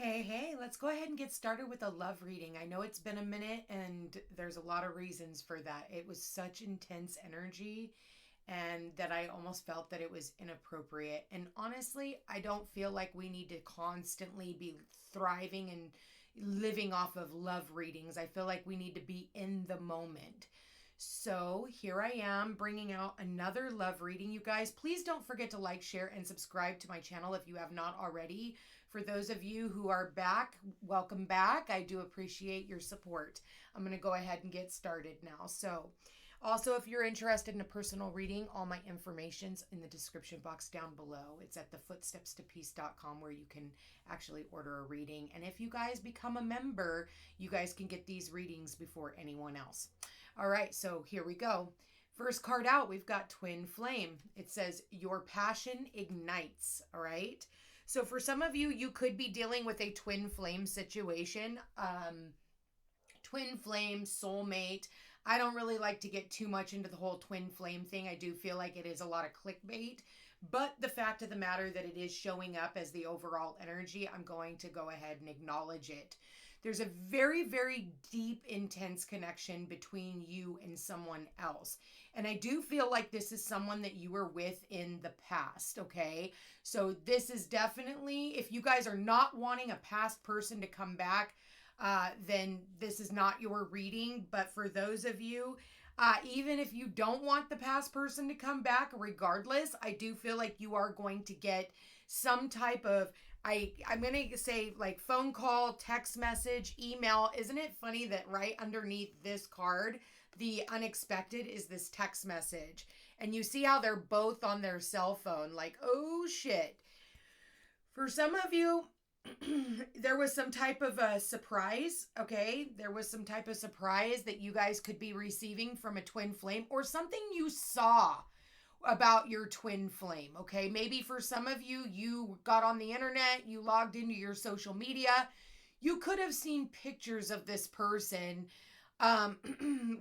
Hey, let's go ahead and get started with a love reading. I know it's been a minute and there's a lot of reasons for that. It was such intense energy and that I almost felt that it was inappropriate. And honestly, I don't feel like we need to constantly be thriving and living off of love readings. I feel like we need to be in the moment. So here I am bringing out another love reading. You guys, please don't forget to like, share, and subscribe to my channel if you have not already. For those of you who are back, welcome back. I do appreciate your support. I'm going to go ahead and get started now. So also, if you're interested in a personal reading, all my information's in the description box down below. It's at thefootstepstopeace.com where you can actually order a reading. And if you guys become a member, you guys can get these readings before anyone else. All right, so here we go. First card out, we've got Twin Flame. It says, your passion ignites, all right? So for some of you, you could be dealing with a twin flame situation. Twin flame, soulmate. I don't really like to get too much into the whole twin flame thing. I do feel like it is a lot of clickbait. But the fact of the matter that it is showing up as the overall energy, I'm going to go ahead and acknowledge it. There's a very, very deep, intense connection between you and someone else. And I do feel like this is someone that you were with in the past, okay? So this is definitely, if you guys are not wanting a past person to come back, then this is not your reading. But for those of you, even if you don't want the past person to come back, regardless, I do feel like you are going to get some type of, I'm going to say like phone call, text message, email. Isn't it funny that right underneath this card, the unexpected is this text message? And you see how they're both on their cell phone, like, oh shit. For some of you, there was some type of a surprise, okay? There was some type of surprise that you guys could be receiving from a twin flame or something you saw about your twin flame, okay? Maybe for some of you, you got on the internet, you logged into your social media, you could have seen pictures of this person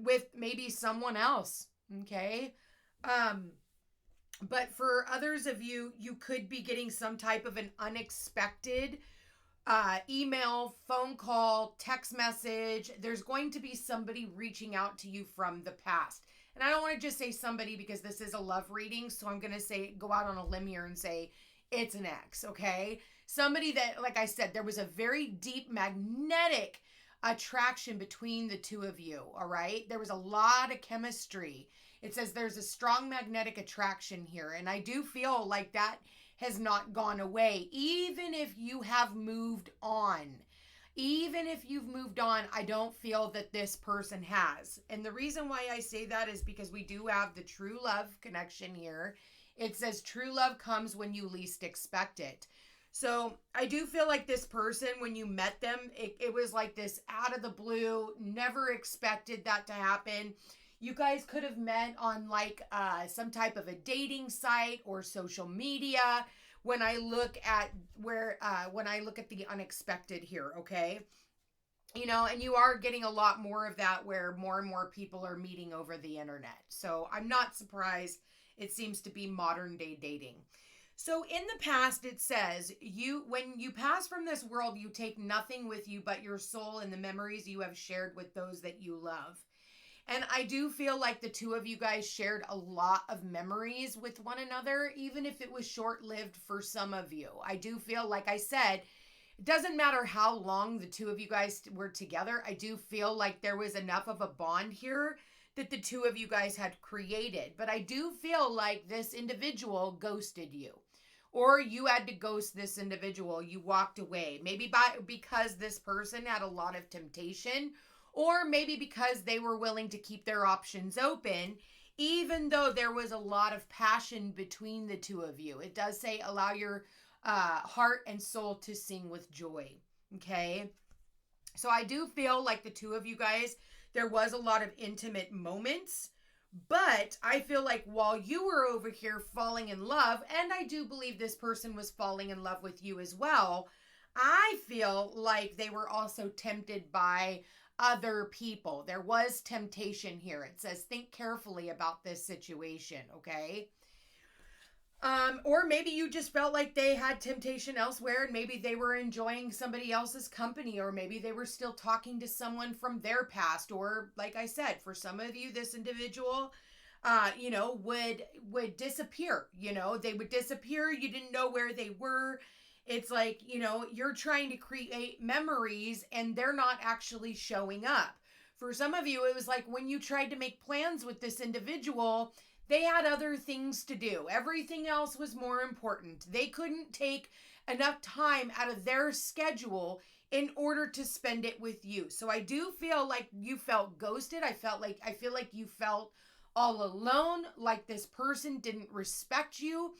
with maybe someone else, okay? But for others of you, you could be getting some type of an unexpected email, phone call, text message. There's going to be somebody reaching out to you from the past. And I don't want to just say somebody because this is a love reading. So I'm going to say, go out on a limb here and say it's an ex, okay? Somebody that, like I said, there was a very deep magnetic attraction between the two of you, all right? There was a lot of chemistry. It says there's a strong magnetic attraction here. And I do feel like that has not gone away. Even if you have moved on, even if you've moved on, I don't feel that this person has. And the reason why I say that is because we do have the true love connection here. It says true love comes when you least expect it. So I do feel like this person, when you met them, it was like this out of the blue, never expected that to happen. You guys could have met on like some type of a dating site or social media. When I look at when I look at the unexpected here, okay? You know, and you are getting a lot more of that where more and more people are meeting over the internet. So I'm not surprised. It seems to be modern day dating. So in the past, it says, when you pass from this world, you take nothing with you but your soul and the memories you have shared with those that you love. And I do feel like the two of you guys shared a lot of memories with one another, even if it was short-lived for some of you. I do feel, like I said, it doesn't matter how long the two of you guys were together. I do feel like there was enough of a bond here that the two of you guys had created. But I do feel like this individual ghosted you. Or you had to ghost this individual. You walked away. Maybe because this person had a lot of temptation, or maybe because they were willing to keep their options open, even though there was a lot of passion between the two of you. It does say allow your heart and soul to sing with joy, okay? So I do feel like the two of you guys, there was a lot of intimate moments, but I feel like while you were over here falling in love, and I do believe this person was falling in love with you as well, I feel like they were also tempted by other people. There was temptation here. It says, think carefully about this situation, okay? Or maybe you just felt like they had temptation elsewhere and maybe they were enjoying somebody else's company, or maybe they were still talking to someone from their past. Or like I said, for some of you, this individual, would disappear. They would disappear. You didn't know where they were. It's like, you're trying to create memories and they're not actually showing up. For some of you, it was like when you tried to make plans with this individual, they had other things to do. Everything else was more important. They couldn't take enough time out of their schedule in order to spend it with you. So I do feel like you felt ghosted. I feel like you felt all alone, like this person didn't respect you.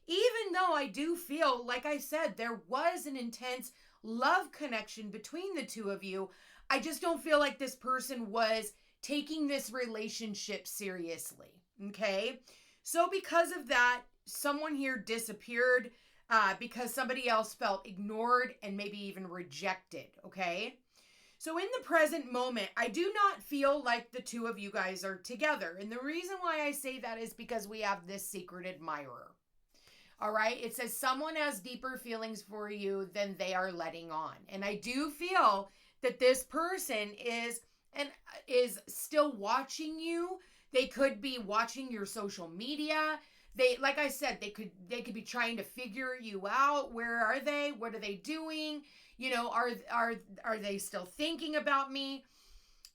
Even though I do feel, like I said, there was an intense love connection between the two of you, I just don't feel like this person was taking this relationship seriously. Okay. So because of that, someone here disappeared because somebody else felt ignored and maybe even rejected. Okay. So in the present moment, I do not feel like the two of you guys are together. And the reason why I say that is because we have this secret admirer. All right. It says someone has deeper feelings for you than they are letting on. And I do feel that this person is still watching you. They could be watching your social media. They, like I said, they could be trying to figure you out. Where are they? What are they doing? Are they still thinking about me?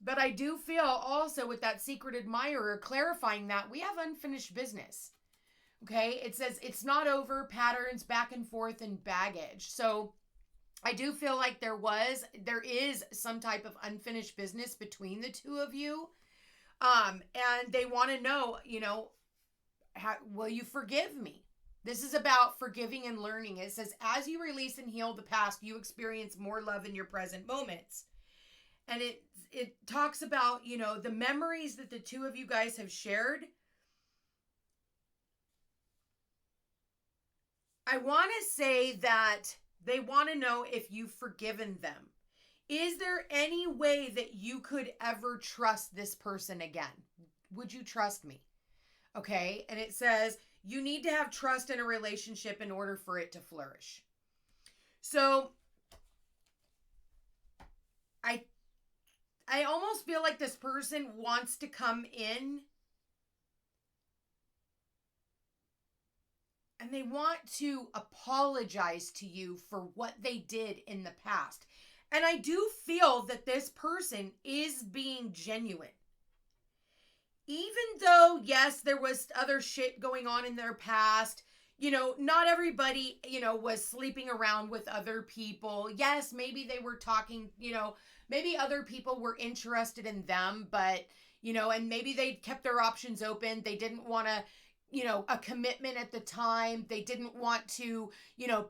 But I do feel also with that secret admirer clarifying that we have unfinished business. Okay? It says it's not over, patterns back and forth and baggage. So I do feel like there is some type of unfinished business between the two of you. And they want to know, will you forgive me? This is about forgiving and learning. It says, as you release and heal the past, you experience more love in your present moments. And it talks about, the memories that the two of you guys have shared. I want to say that they want to know if you've forgiven them. Is there any way that you could ever trust this person again? Would you trust me? Okay. And it says you need to have trust in a relationship in order for it to flourish. So I almost feel like this person wants to come in and they want to apologize to you for what they did in the past. And I do feel that this person is being genuine. Even though, yes, there was other shit going on in their past, not everybody, was sleeping around with other people. Yes, maybe they were talking, maybe other people were interested in them, but, and maybe they kept their options open. They didn't want to, a commitment at the time. They didn't want to,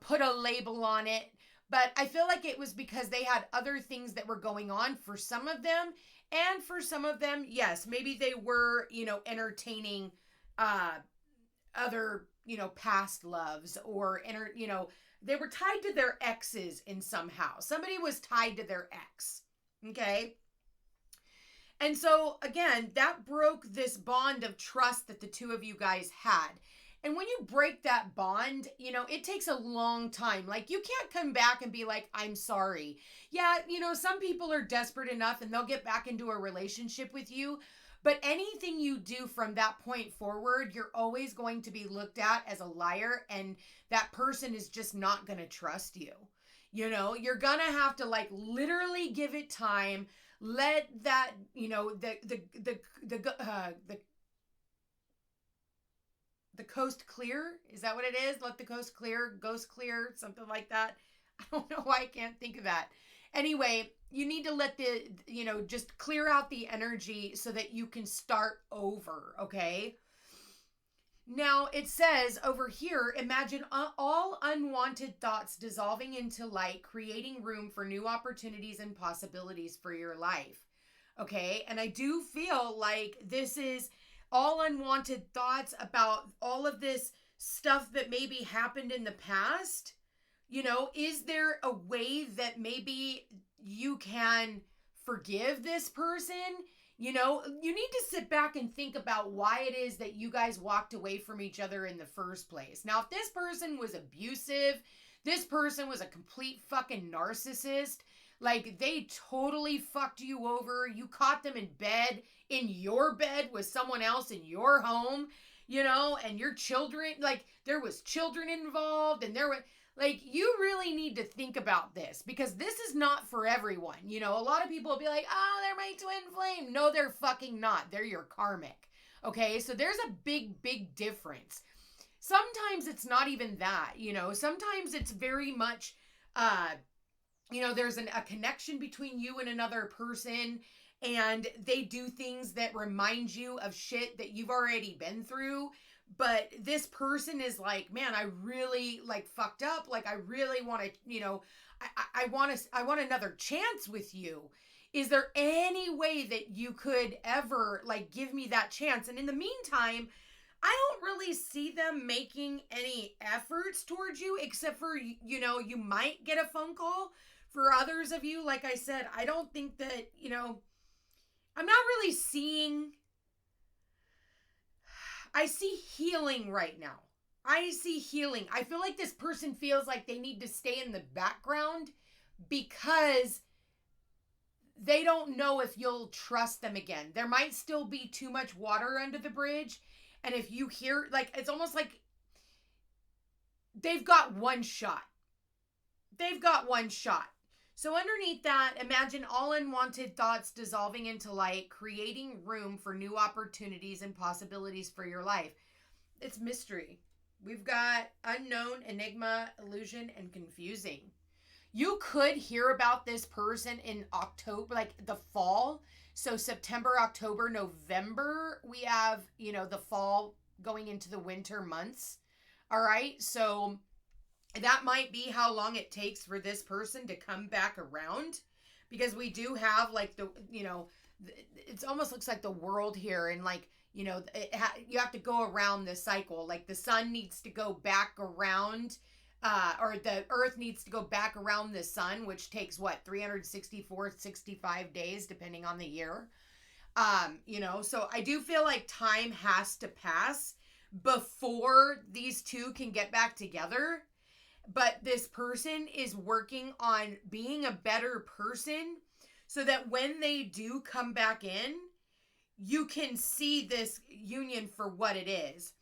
put a label on it. But I feel like it was because they had other things that were going on for some of them. And for some of them, yes, maybe they were, entertaining other, past loves or, they were tied to their exes in somehow. Somebody was tied to their ex. Okay. And so, again, that broke this bond of trust that the two of you guys had. And when you break that bond, it takes a long time. Like, you can't come back and be like, I'm sorry. Yeah, some people are desperate enough and they'll get back into a relationship with you. But anything you do from that point forward, you're always going to be looked at as a liar. And that person is just not going to trust you. You're going to have to literally give it time. Let that, the coast clear. Is that what it is? Let the coast clear, ghost clear, something like that. I don't know why I can't think of that. Anyway, you need to let just clear out the energy so that you can start over. Okay. Now it says over here, imagine all unwanted thoughts dissolving into light, creating room for new opportunities and possibilities for your life. Okay. And I do feel like this is all unwanted thoughts about all of this stuff that maybe happened in the past. Is there a way that maybe you can forgive this person? You know, you need to sit back and think about why it is that you guys walked away from each other in the first place. Now, if this person was abusive, this person was a complete fucking narcissist, like they totally fucked you over, you caught them in bed, in your bed with someone else in your home, you know, and your children, like there was children involved and there were, like, you really need to think about this because this is not for everyone. You know, a lot of people will be like, oh, they're my twin flame. No, they're fucking not. They're your karmic. Okay, so there's a big, big difference. Sometimes it's not even that, you know, sometimes it's very much, you know, there's a connection between you and another person and they do things that remind you of shit that you've already been through. But this person is like, man, I really like fucked up. Like, I really want to, you know, I want another chance with you. Is there any way that you could ever like give me that chance? And in the meantime, I don't really see them making any efforts towards you, except for, you know, you might get a phone call. For others of you, like I said, I don't think that, you know, I'm not really seeing, I see healing right now. I see healing. I feel like this person feels like they need to stay in the background because they don't know if you'll trust them again. There might still be too much water under the bridge. And if you hear, like, it's almost like they've got one shot. They've got one shot. So underneath that, imagine all unwanted thoughts dissolving into light, creating room for new opportunities and possibilities for your life. It's mystery. We've got unknown, enigma, illusion, and confusing. You could hear about this person in October, like the fall. So September, October, November, we have, you know, the fall going into the winter months. All right. So that might be how long it takes for this person to come back around, because we do have like the, you know, it almost looks like the world here. And like, you know, you have to go around the cycle. Like the sun needs to go back around, or the earth needs to go back around the sun, which takes what, 364, 65 days, depending on the year. You know, so I do feel like time has to pass before these two can get back together. But this person is working on being a better person so that when they do come back in, you can see this union for what it is.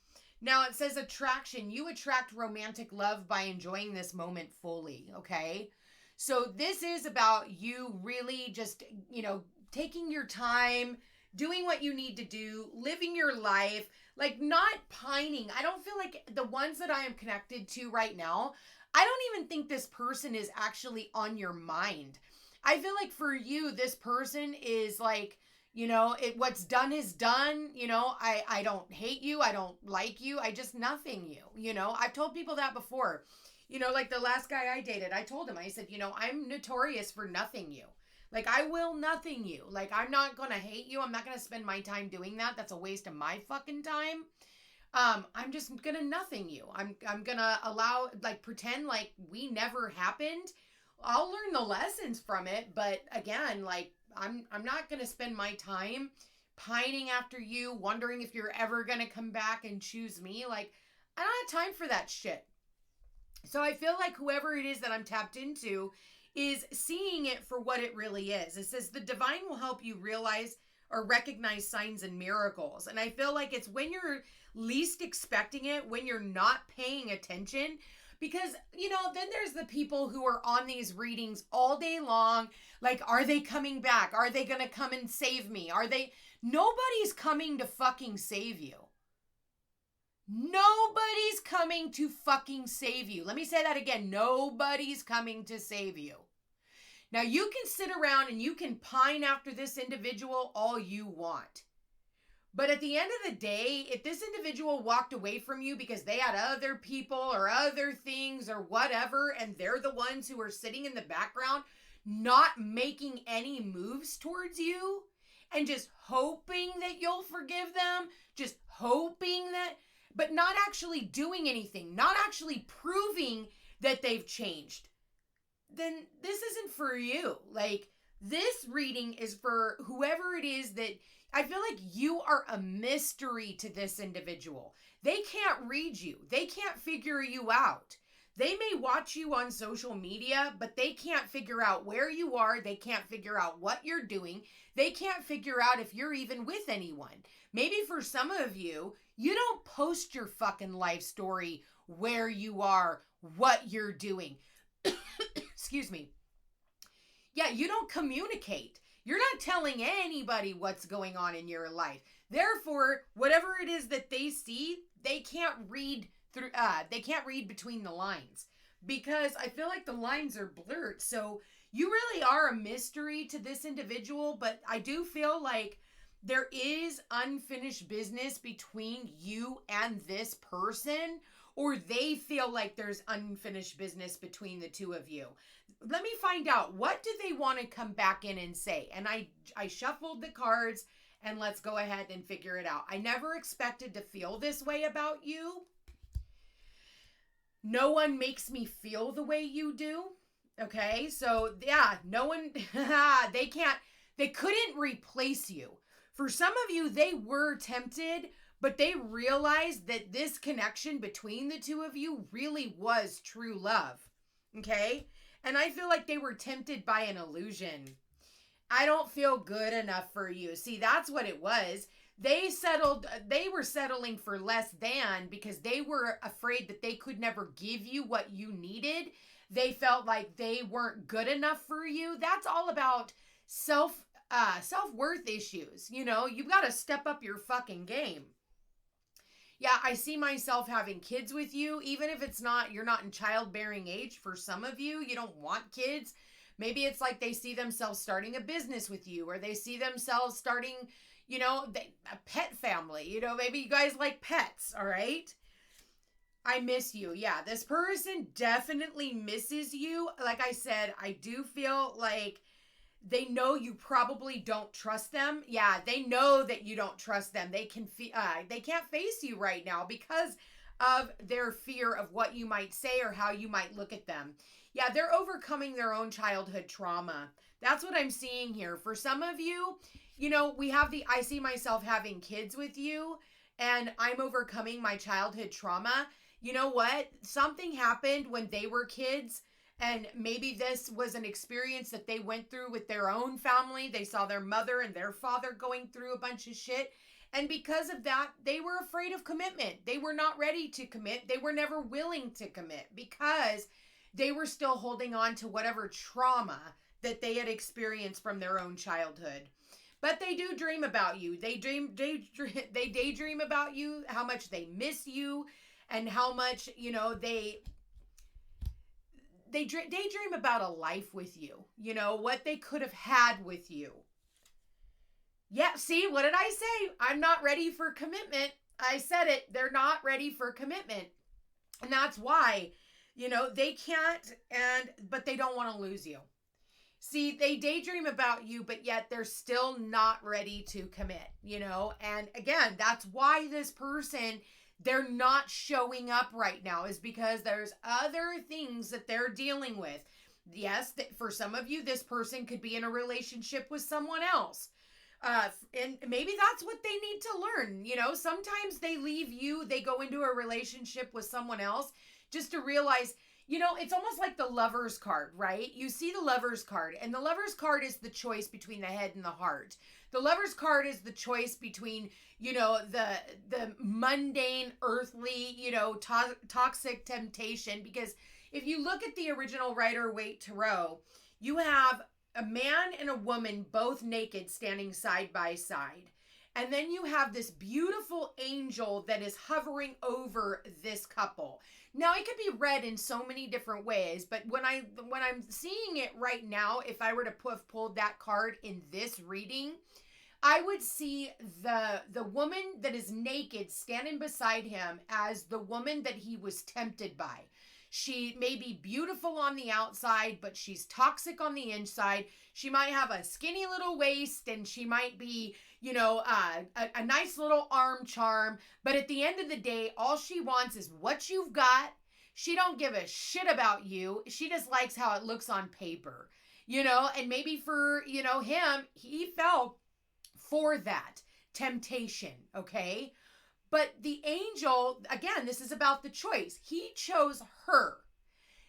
Now it says attraction. You attract romantic love by enjoying this moment fully, okay? So this is about you really just, you know, taking your time, doing what you need to do, living your life, like not pining. I don't feel like the ones that I am connected to right now, I don't even think this person is actually on your mind. I feel like for you, this person is like, you know, what's done is done. You know, I don't hate you. I don't like you. I just nothing you. You know, I've told people that before. You know, like the last guy I dated, I told him, I said, you know, I'm notorious for nothing you. Like, I will nothing you. Like, I'm not going to hate you. I'm not going to spend my time doing that. That's a waste of my fucking time. I'm just gonna nothing you. I'm gonna allow, like, pretend like we never happened. I'll learn the lessons from it, but again, like, I'm not gonna spend my time pining after you, wondering if you're ever gonna come back and choose me. Like, I don't have time for that shit. So I feel like whoever it is that I'm tapped into is seeing it for what it really is. It says the divine will help you realize or recognize signs and miracles. And I feel like it's when you're least expecting it, when you're not paying attention, because, you know, then there's the people who are on these readings all day long. Like, are they coming back? Are they going to come and save me? Nobody's coming to fucking save you. Nobody's coming to fucking save you. Let me say that again. Nobody's coming to save you. Now, you can sit around and you can pine after this individual all you want. But at the end of the day, if this individual walked away from you because they had other people or other things or whatever, and they're the ones who are sitting in the background, not making any moves towards you, and just hoping that you'll forgive them, just hoping that, but not actually doing anything, not actually proving that they've changed, then this isn't for you. Like, This reading is for whoever it is that I feel like you are a mystery to this individual. They can't read you, they can't figure you out. They may watch you on social media, but they can't figure out where you are. They can't figure out what you're doing. They can't figure out if you're even with anyone. Maybe for some of you, you don't post your fucking life story, where you are, what you're doing. Excuse me. Yeah, you don't communicate. You're not telling anybody what's going on in your life. Therefore, whatever it is that they see, they can't read through they can't read between the lines, because I feel like the lines are blurred. So you really are a mystery to this individual, but I do feel like there is unfinished business between you and this person, or they feel like there's unfinished business between the two of you. Let me find out, what do they want to come back in and say? And I shuffled the cards, and let's go ahead and figure it out. I never expected to feel this way about you. No one makes me feel the way you do. Okay, so yeah, no one, they couldn't replace you. For some of you, they were tempted, but they realized that this connection between the two of you really was true love. Okay, and I feel like they were tempted by an illusion. I don't feel good enough for you. See, that's what it was. They were settling for less than because they were afraid that they could never give you what you needed. They felt like they weren't good enough for you. That's all about self-worth issues. You know, you've got to step up your fucking game. Yeah, I see myself having kids with you, even if you're not in childbearing age. For some of you, you don't want kids. Maybe it's like they see themselves starting a business with you, or they see themselves starting, a pet family. Maybe you guys like pets, all right? I miss you. Yeah, this person definitely misses you. Like I said, I do feel like they know you probably don't trust them. Yeah, they know that you don't trust them. They can't face you right now because of their fear of what you might say or how you might look at them. Yeah, they're overcoming their own childhood trauma. That's what I'm seeing here. For some of you, we have I see myself having kids with you, and I'm overcoming my childhood trauma. You know what? Something happened when they were kids, and maybe this was an experience that they went through with their own family. They saw their mother and their father going through a bunch of shit. And because of that, they were afraid of commitment. They were not ready to commit. They were never willing to commit because they were still holding on to whatever trauma that they had experienced from their own childhood. But they do dream about you. They daydream about you, how much they miss you, and how much, they daydream about a life with you, what they could have had with you. Yeah, see, what did I say? I'm not ready for commitment. I said it. They're not ready for commitment. And that's why, they can't, but they don't want to lose you. See, they daydream about you, but yet they're still not ready to commit, And again, that's why this person, they're not showing up right now, is because there's other things that they're dealing with. Yes, for some of you, this person could be in a relationship with someone else. And maybe that's what they need to learn. Sometimes they leave you, they go into a relationship with someone else just to realize, it's almost like the Lover's card, right? You see the Lover's card, and the Lover's card is the choice between the head and the heart. The Lover's card is the choice between, the mundane, earthly, toxic temptation. Because if you look at the original Rider-Waite Tarot, you have a man and a woman both naked standing side by side. And then you have this beautiful angel that is hovering over this couple. Now, it could be read in so many different ways, but when I'm seeing it right now, if I were to have pulled that card in this reading, I would see the woman that is naked standing beside him as the woman that he was tempted by. She may be beautiful on the outside, but she's toxic on the inside. She might have a skinny little waist, and she might be, a nice little arm charm. But at the end of the day, all she wants is what you've got. She don't give a shit about you. She just likes how it looks on paper. and maybe for, him, he fell for that temptation, okay? But the angel, again, this is about the choice. He chose her.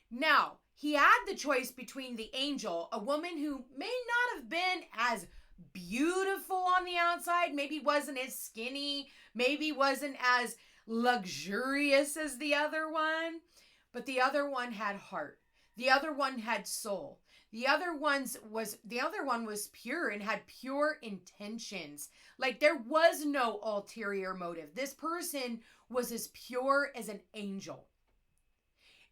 Now, he had the choice between the angel, a woman who may not have been as beautiful on the outside, maybe wasn't as skinny, maybe wasn't as luxurious as the other one, but the other one had heart. The other one had soul. The other one was pure and had pure intentions. Like there was no ulterior motive. This person was as pure as an angel.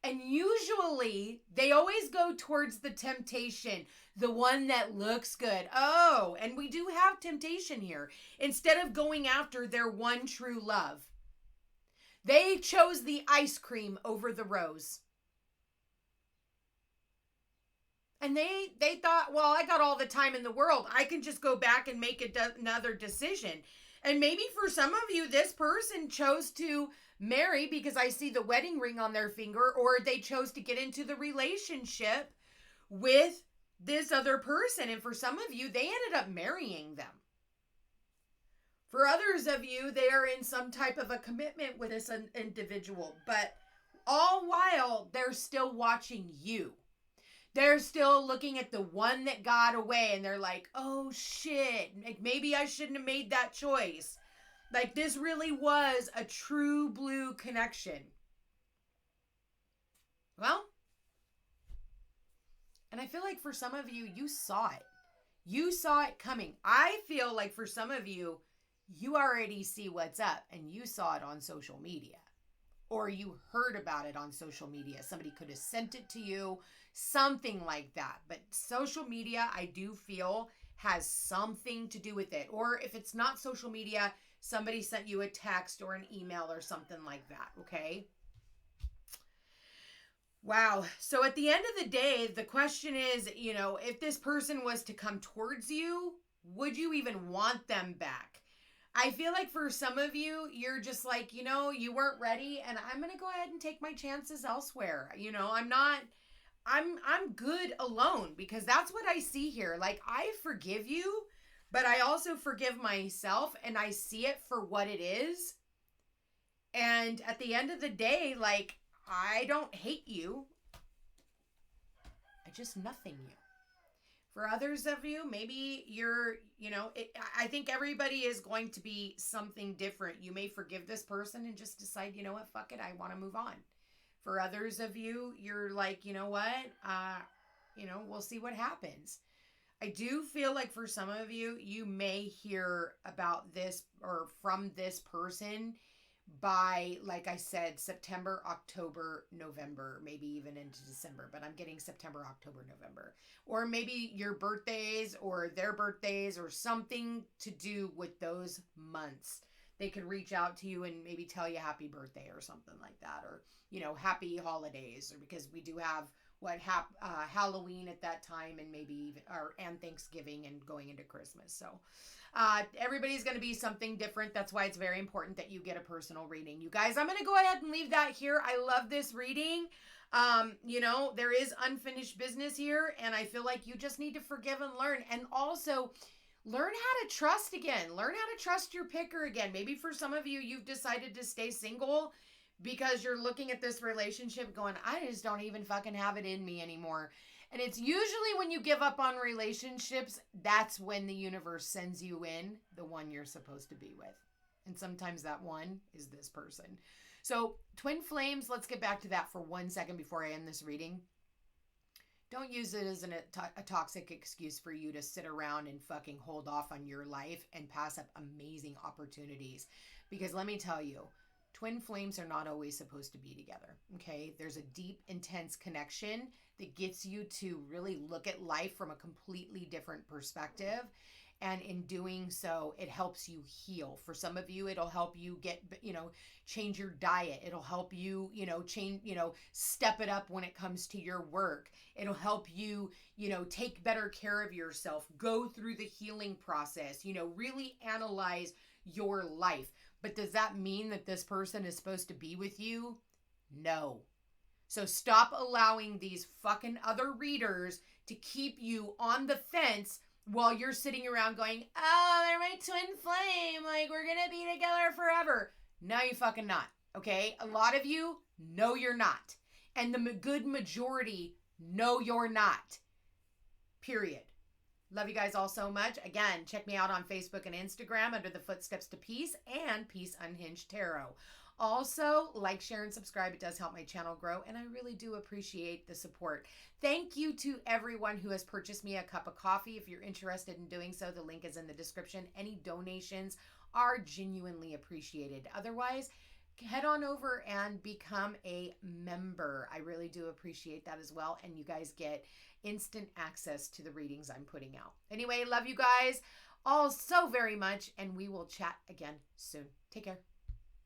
And usually they always go towards the temptation, the one that looks good. Oh, and we do have temptation here. Instead of going after their one true love, they chose the ice cream over the rose. And they thought, well, I got all the time in the world. I can just go back and make another decision. And maybe for some of you, this person chose to marry because I see the wedding ring on their finger, or they chose to get into the relationship with this other person. And for some of you, they ended up marrying them. For others of you, they are in some type of a commitment with this individual, but all while they're still watching you. They're still looking at the one that got away and they're like, oh shit, maybe I shouldn't have made that choice. Like this really was a true blue connection. Well, and I feel like for some of you, you saw it. You saw it coming. I feel like for some of you, you already see what's up and you saw it on social media. Or you heard about it on social media. Somebody could have sent it to you, something like that. But social media, I do feel, has something to do with it. Or if it's not social media, somebody sent you a text or an email or something like that, okay? Wow. So at the end of the day, the question is, if this person was to come towards you, would you even want them back? I feel like for some of you, you're just like, you weren't ready and I'm going to go ahead and take my chances elsewhere. I'm good alone because that's what I see here. Like I forgive you, but I also forgive myself and I see it for what it is. And at the end of the day, like I don't hate you. I just nothing you. For others of you, maybe you're, I think everybody is going to be something different. You may forgive this person and just decide, what, fuck it, I want to move on. For others of you, you're like, what, we'll see what happens. I do feel like for some of you, you may hear about this or from this person by, like I said, September, October, November, maybe even into December, but I'm getting September, October, November, or maybe your birthdays or their birthdays or something to do with those months. They could reach out to you and maybe tell you happy birthday or something like that, or, happy holidays, or because we do have Halloween at that time and maybe even, and Thanksgiving and going into Christmas. So, everybody's going to be something different. That's why it's very important that you get a personal reading. You guys, I'm going to go ahead and leave that here. I love this reading. There is unfinished business here, and I feel like you just need to forgive and learn. And also, learn how to trust again. Learn how to trust your picker again. Maybe for some of you, you've decided to stay single because you're looking at this relationship going, I just don't even fucking have it in me anymore. And it's usually when you give up on relationships, that's when the universe sends you in the one you're supposed to be with. And sometimes that one is this person. So twin flames, let's get back to that for 1 second before I end this reading. Don't use it as a toxic excuse for you to sit around and fucking hold off on your life and pass up amazing opportunities. Because let me tell you, twin flames are not always supposed to be together, okay? There's a deep, intense connection that gets you to really look at life from a completely different perspective. And in doing so, it helps you heal. For some of you, it'll help you get, change your diet. It'll help you, change, step it up when it comes to your work. It'll help you, take better care of yourself, go through the healing process, really analyze your life. But does that mean that this person is supposed to be with you? No. So stop allowing these fucking other readers to keep you on the fence while you're sitting around going, oh, they're my twin flame. Like, we're going to be together forever. No, you fucking not. Okay? A lot of you, no, you're not. And the good majority, no, you're not. Period. Love you guys all so much. Again, check me out on Facebook and Instagram under the Footsteps to Peace and Peace Unhinged Tarot. Also, like, share, and subscribe. It does help my channel grow, and I really do appreciate the support. Thank you to everyone who has purchased me a cup of coffee. If you're interested in doing so, the link is in the description. Any donations are genuinely appreciated. Otherwise, head on over and become a member. I really do appreciate that as well, and you guys get instant access to the readings I'm putting out. Anyway, love you guys all so very much, and we will chat again soon. Take care.